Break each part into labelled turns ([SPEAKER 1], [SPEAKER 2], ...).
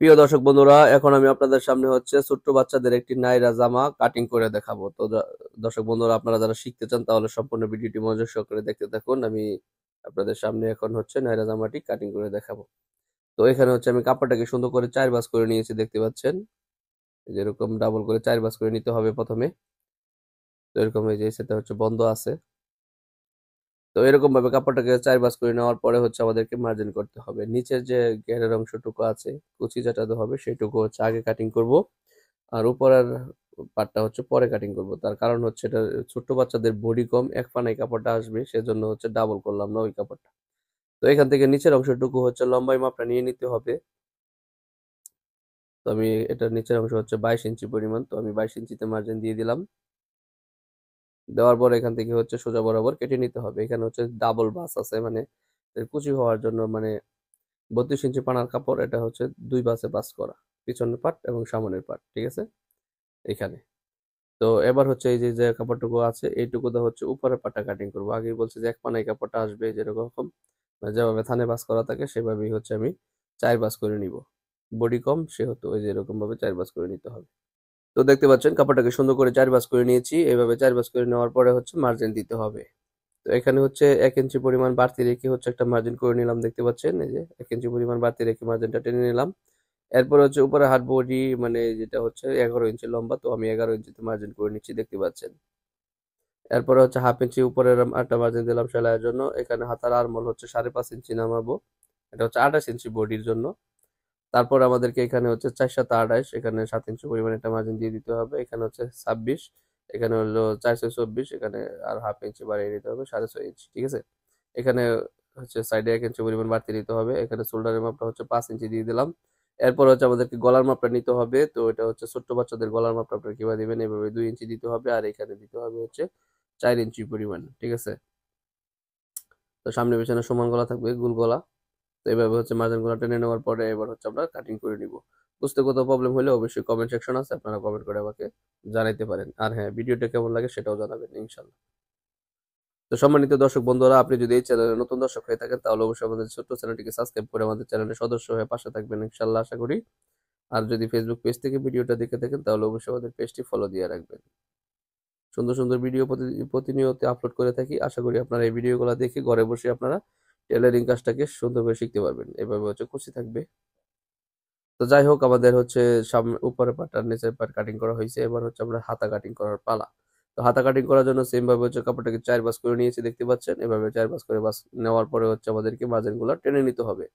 [SPEAKER 1] প্রিয় দর্শক বন্ধুরা, এখন আমি আপনাদের সামনে হচ্ছে ছোট্ট বাচ্চাদের একটি নাইরা জামা কাটিং করে দেখাবো। তো দর্শক বন্ধুরা, আপনারা যারা শিখতে চান তাহলে সম্পূর্ণ ভিডিওটি মনোযোগ সহকারে দেখতে থাকুন। আমি আপনাদের সামনে এখন হচ্ছে নাইরা জামাটি কাটিং করে দেখাবো। তো এখানে হচ্ছে আমি কাপড়টাকে সুন্দর করে 4 ভাঁজ করে নিয়েছি, দেখতে পাচ্ছেন। যেরকম ডাবল করে 4 ভাঁজ করে নিতে হবে প্রথমে। তো এরকম এই যে সেটা হচ্ছে বন্ধ আছে। তো এরকম ভাবে কাপড়টাকে 4 ভাঁজ করে নেওয়ার পরে হচ্ছে আমাদেরকে মার্জিন করতে হবে। নিচের যে ঘেরের অংশটুকু আছে, কুচি যেটাতে হবে সেটুকু হচ্ছে আগে কাটিং করব, আর উপরের পার্টটা হচ্ছে পরে কাটিং করব। তার কারণ হচ্ছে এটা ছোট্ট বাচ্চাদের বডি কম, এক পানায় কাপড়টা আসবে, সেজন্য হচ্ছে ডাবল করলাম না ওই কাপড়টা। তো এখান থেকে নিচের অংশটুকু হচ্ছে লম্বাই মাপটা নিয়ে নিতে হবে। তো আমি এটার নিচের অংশ হচ্ছে 22 ইঞ্চি পরিমাণ, তো আমি 22 ইঞ্চিতে মার্জিন দিয়ে দিলাম। দেওয়ার পর এখান থেকে হচ্ছে সোজা বরাবর কেটে নিতে হবে। এখানে হচ্ছে ডাবল বাস আছে, মানে এর কুচি হওয়ার জন্য, মানে 32 ইঞ্চি পানার কাপড়, এটা হচ্ছে 2 বাসে বাস করা, পিছনের পার্ট এবং সামনের পার্ট, ঠিক আছে এখানে। তো এবার হচ্ছে এই যে যে কাপড়টুকু আছে এইটুকুতে হচ্ছে উপরের পাটটা কাটিং করবো। আগেই বলছি যে এক পানায় কাপড়টা আসবে, যেরকম মানে যেভাবে থানে বাস করা থাকে সেভাবেই হচ্ছে আমি 4 বাস করে নিব। বডি কম সেহেতু ওই যে এরকম ভাবে 4 বাস করে নিতে হবে। তো দেখতে পাচ্ছেন কাপড়টাকে সুন্দর করে 4 বাস করে নিয়েছি। এইভাবে 4 বাস করে নেওয়ার পরে হচ্ছে মার্জিন দিতে হবে। তো এখানে হচ্ছে 1 ইঞ্চি পরিমাণ বাড়তি রেখে হচ্ছে একটা মার্জিন করে নিলাম, দেখতে পাচ্ছেন। এই যে 1 ইঞ্চি পরিমাণ বাড়তি রেখে মার্জিনটা টেনে নিলাম। এরপর হচ্ছে উপরে হাত বডি, মানে যেটা হচ্ছে 11 ইঞ্চি লম্বা, তো আমি 11 ইঞ্চিতে মার্জিন করে নিচ্ছি, দেখতে পাচ্ছেন। এরপরে হচ্ছে হাফ ইঞ্চি উপরের একটা মার্জিন দিলাম সেলাইয়ের জন্য। এখানে হাতার আরমোল হচ্ছে 5.5 ইঞ্চি নামাবো, এটা হচ্ছে 28 ইঞ্চি বডির জন্য। তারপর আমাদেরকে এখানে হচ্ছে 4 7 28, এখানে 7 ইঞ্চি পরিমাণ একটা মার্জিন দিয়ে দিতে হবে। এখানে হচ্ছে 26, এখানে হলো 4 6 24, এখানে আর হাফ ইঞ্চি বাড়িয়ে দিতে হবে, 6.5 ইঞ্চি, ঠিক আছে। এখানে হচ্ছে সাইডে 1 ইঞ্চি পরিমাণ বাড়তি দিতে হবে। এখানে শোল্ডারের মাপটা হচ্ছে 5 ইঞ্চি দিয়ে দিলাম। এরপর হচ্ছে আমাদেরকে গলার মাপটা নিতে হবে। তো এটা হচ্ছে ছোট্ট বাচ্চাদের গলার মাপটা আপনারা কিভাবে দিবেন, এভাবে 2 ইঞ্চি দিতে হবে, আর এখানে দিতে হবে হচ্ছে 4 ইঞ্চি পরিমাণ, ঠিক আছে। তো সামনে পেছনে সমান গলা থাকবে, গোল গলা। তো এইভাবে হচ্ছে মার্জিন গুলো টেনে নেওয়ার পরে এবার হচ্ছে আমরা কাটিং করে নিব। বুঝতে কোথাও প্রবলেম হলে অবশ্যই কমেন্ট সেকশন আছে, আপনারা কমেন্ট করে আমাকে জানাইতে পারেন। আর হ্যাঁ, ভিডিওটা কেমন লাগে সেটাও জানাবেন ইনশাল্লাহ। তো সম্মানিত দর্শক বন্ধুরা, আপনি যদি এই চ্যানেলে নতুন দর্শক হয়ে থাকেন তাহলে অবশ্যই আমাদের ছোট্ট চ্যানেলটিকে সাবস্ক্রাইব করে আমাদের চ্যানেলের সদস্য হয়ে পাশে থাকবেন ইনশাল্লাহ, আশা করি। আর যদি ফেসবুক পেজ থেকে ভিডিওটা দেখে থাকেন তাহলে অবশ্যই আমাদের পেজটি ফলো দিয়ে রাখবেন। সুন্দর সুন্দর ভিডিও প্রতিনিয়ত আপলোড করে থাকি। আশা করি আপনারা এই ভিডিওগুলো দেখে ঘরে বসে আপনারা টেলারিং কাজটাকে সুন্দর করে শিখতে পারবেন। এভাবে হচ্ছে কুচি থাকবে। তো যাই হোক, আমাদের হচ্ছে সামনে উপরের পার্ট আর নিচের পার্ট কাটিং করা হয়েছে। এবার হচ্ছে আমরা হাতা কাটিং করার পালা। তো হাতা কাটিং করার জন্য সেম ভাবে হচ্ছে কাপড়টাকে 4 ভাঁজ করে নিয়েছি, দেখতে পাচ্ছেন। এভাবে 4 ভাঁজ করে নেওয়ার পরে হচ্ছে আমাদেরকে মার্জিন গুলো টেনে নিতে হবে।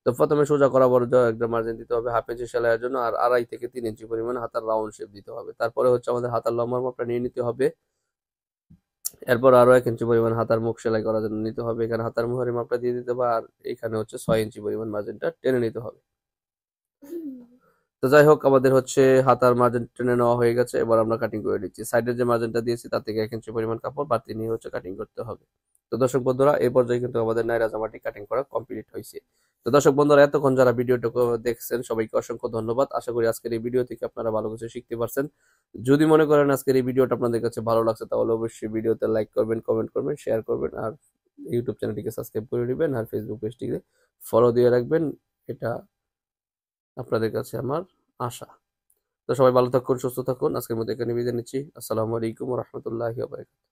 [SPEAKER 1] তো প্রথমে সোজা বরাবর একটা মার্জিন দিতে হবে 1/2 ইঞ্চি সেলাইয়ের জন্য, আর 2.5 থেকে 3 ইঞ্চি পরিমাণ হাতার রাউন্ড শেপ দিতে হবে। তারপরে হচ্ছে আমাদের হাতার লম্বার মাপটা নিয়ে নিতে হবে। এরপর আরো 1 ইঞ্চি পরিমাণ হাতার মুখ সেলাই করার জন্য নিতে হবে। এখানে হাতার মুহুরের মাপটা দিয়ে দিতে হবে, আর এখানে হচ্ছে 6 ইঞ্চি পরিমাণ মার্জিনটা টেনে নিতে হবে। তো যাই হোক, আমাদের হচ্ছে হাতার মার্জিন টেনে নেওয়া হয়ে গেছে। এবার আমরা কাটিং করে নিচ্ছি। সাইডের যে মার্জিনটা দিয়েছি তার থেকে 1 ইঞ্চি পরিমাণ কাপড় বাড়তি নিয়ে হচ্ছে কাটিং করতে হবে। তো দর্শক বন্ধুরা, এই পর্যায়ে কিন্তু আমাদের নাইরা জামাটি কাটিং করা কমপ্লিট হয়েছে। তো দর্শক বন্ধুরা, এতক্ষণ যারা ভিডিওটুকু দেখছেন সবাইকে অসংখ্য ধন্যবাদ। আশা করি আজকের এই ভিডিও থেকে আপনারা ভালো কিছু শিখতে পারছেন। যদি মনে করেন আজকের এই ভিডিওটা আপনাদের কাছে ভালো লাগছে তাহলে অবশ্যই ভিডিওতে লাইক করবেন, কমেন্ট করবেন, শেয়ার করবেন, আর ইউটিউব চ্যানেলটিকে সাবস্ক্রাইব করে নেবেন, আর ফেসবুক পেজটিকে ফলো দিয়ে রাখবেন। এটা আপনাদের কাছে আমার আশা। তো সবাই ভালো থাকুন, সুস্থ থাকুন। আজকের মতো এখানে বিদায় নিচ্ছি। আসসালামু আলাইকুম ওয়া রাহমাতুল্লাহি ওয়া বারাকাতুহু।